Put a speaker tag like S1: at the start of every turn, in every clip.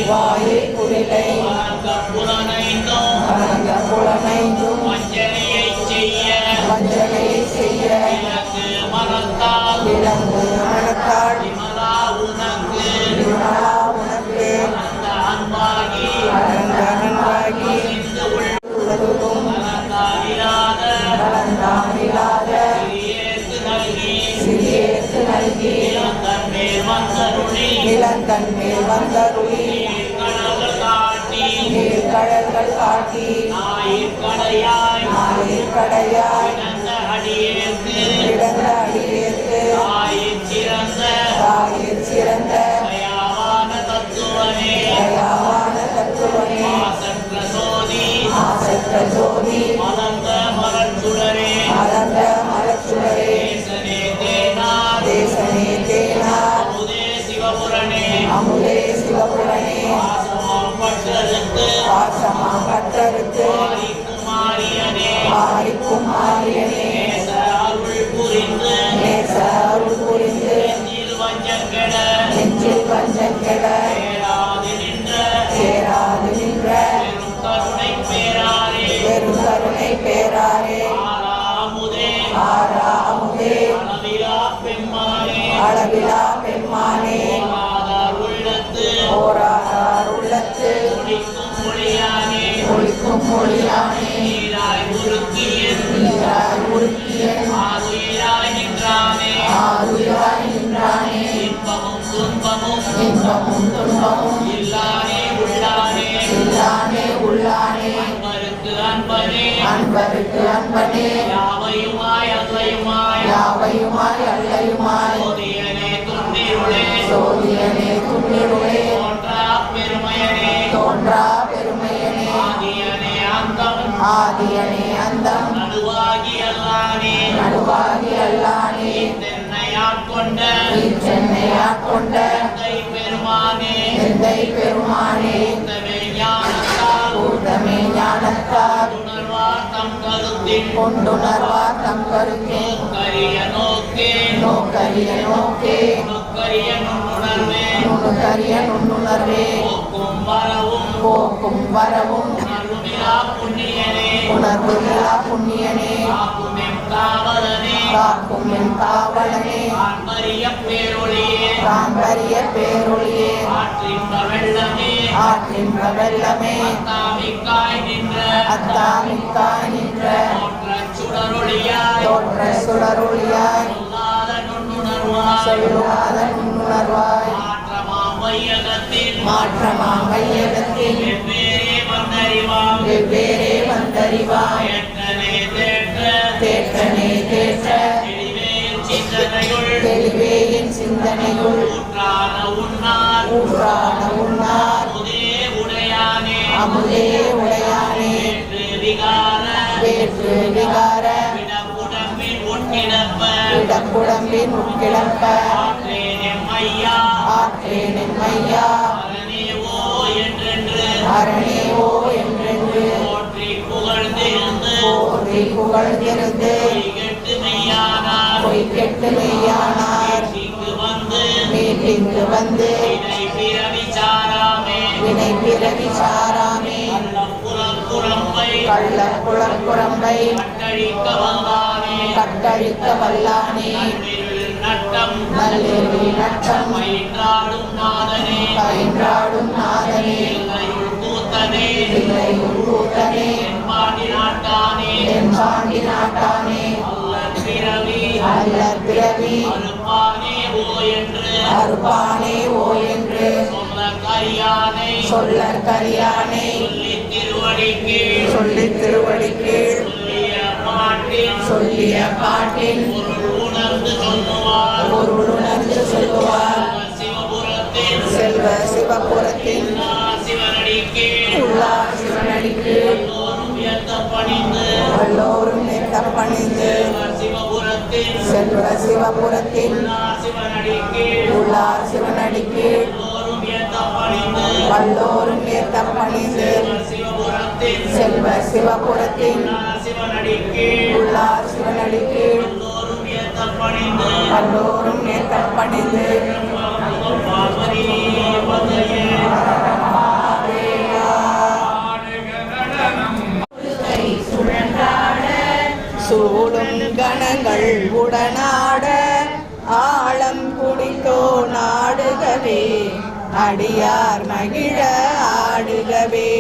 S1: வாயிற் குடிலை புலனைந்தும் வஞ்சனையைச் செய்ய விலங்கு மனத்தால் விமலா உனக்கு அன்பாகி உள்ளதும் நலந்தாமிலாத சிறியேற்கு நல்கி நிலந்தன் மேல் வந்தருளி நீர்கடல்கள் காட்டி நாயிற்கடையாய் கிடந்த அடியேற்கு தாயிற் சிறந்த தயாவான தத்துவனே ஆசற்ற ஜோதி மலர்ந்த மலர்ச்சுடரே தேசனே தேனா அமுதே சிவபுரணே பாசமாம் பற்றறுத்து மாறிக்கும் மாரியனே நேச அருள் புரிந்து நெஞ்சில் வஞ்சம் கெட சேராது நின்ற பெரும் கருணை பேராரே ஆறாமுதே அளவிலா பெம்மானே ஓராதார் உள்ளத்து ஒளிக்கும் மொழியானே நீராய் உருக்கிய ஆதுயிராய் நின்றானே இன்பமும் துன்பமும் இல்லானே உள்ளானே அன்பருக்கு அன்பனே யாவையுமாய் அல்லையுமாய் சோதியனே துன்னிருளே தோன்றா பெருமையனே ஆதியனே அந்தம் நடுவாகி அல்லானே சென்னையாட்கொண்ட எந்தை பெருமானே கூட்டமே ஞானத்தால் கொண்டுணர்வார் தம் கருத்தின் நோக்கரிய நுண்ணுணர்வே போக்கும் வரவும் உணர்வுகளா புண்ணியனே காக்கும் என் காவலனே தாம்பரிய பேரொளியே ஆற்றின் வெள்ளமே அத்தாமிக்காய் நின்ற தோற்ற சுடரொளியாய் சொல்லுவாத நுண்ணுணர்வாய் மாற்றமாம் வையகத்தின் வெவ்வேறே வந்தறிவாய் தேற்றனே தேற்ற தெளிவே என் சிந்தனையுள் ஊற்றான உன்னார் அமுதே உடையானே வேற்று விகார இடப்புடம்பின் உட்கிடப்ப ஆற்றேன் எம்மையா அரணேவோ என்றென்று போற்றி புகழ்ந்திருந்து பொய்கெட்டு மெய்யானார் மீட்டிங்கு வந்து வினை பிறவி சாராமே கள்ளப்புறம்பை கட்டழிக்க வல்லானே நல்லெறி நட்டம் பயின்றாடும் நாதனே இல்லையுள் கூத்தனே எம்பாண்டி நாட்டானே அல்லற் பிறவி அறுப்பானே ஓ என்று சொல்லற் கரியானை சொல்லித் திருவடிக்கு சொல்லிய பாட்டின் பொருள் உணர்ந்து சொல்லுவார் செல்வ சிவபுரத்தின் உள்ளார் சிவனடிக்கு எல்லோரும் பணிந்து செல்வ சிவபுரத்தின் உள்ளார் சிவனடிக்கு வல்லோரும் ஏத்த பணிந்து செல்வ சிவபுரத்தின் உள்ளார் சிவனடிக்கு எல்லோரும் ஏத்தம் பணிந்து சூடும் கணங்கள் உடனாட ஆழம் குடித்தோ நாடுகவே அடியார் மகிழ ஆடுகவே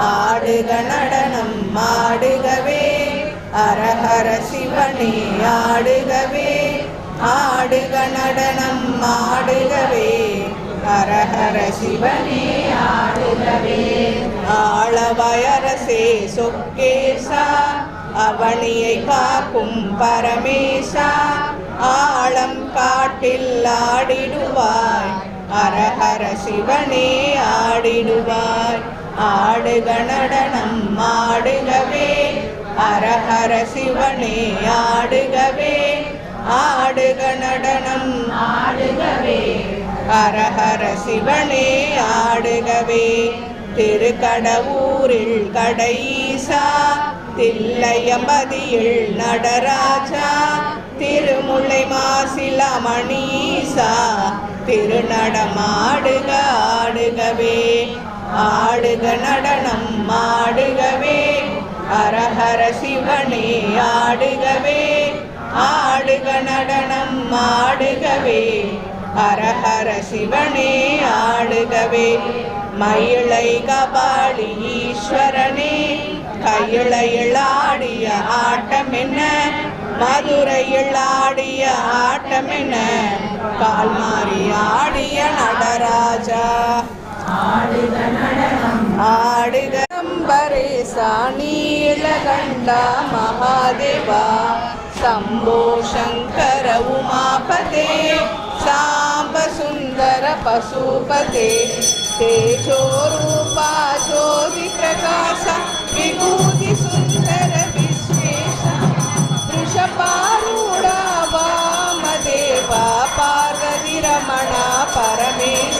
S1: ஆடுக நடனம் ஆடுகவே அரஹர சிவனே ஆடுகவே ஆடுக நடனம் ஆடுகவே அரஹர சிவனே ஆடுகவே ஆளவயரசே சொக்கேசா அவனியை காக்கும் பரமேசா ஆழம் காட்டில் ஆடிடுவாய் அரஹர சிவனே ஆடிடுவாய் ஆடுக நடனம் ஆடுகவே அரஹர சிவனே ஆடுகவே ஆடுக நடனம் ஆடுகவே அரஹர சிவனே ஆடுகவே திருக்கடவூரில் கடையீசா தில்லையம்பதியில் நடராஜா திருமுல்லை மாசில மணீசா திருநடமாடுக ஆடுகவே ஆடுக நடனம் ஆடுகவே அரஹர சிவனே ஆடுகவே ஆடுக நடனம் ஆடுகவே அரஹர சிவனே ஆடுகவே மயிலை கபாலி ஈஸ்வரனே கையிளையில் ஆடிய ஆட்டம் என்ன மதுரையில் ஆடிய ஆட்டம் என்ன கால் மாறி ஆடிய நடராஜா ஆடுக அம்பரேசா நீலகண்டா மகாதேவா சம்போ சங்கர உமாபதே சாம்ப சுந்தர பசுபதே तेजो रूपा ज्योति प्रकाश विभूति सुंदर विश्वेश वृषभारूढ़ा वामदेवा पार्वती रमण परमेश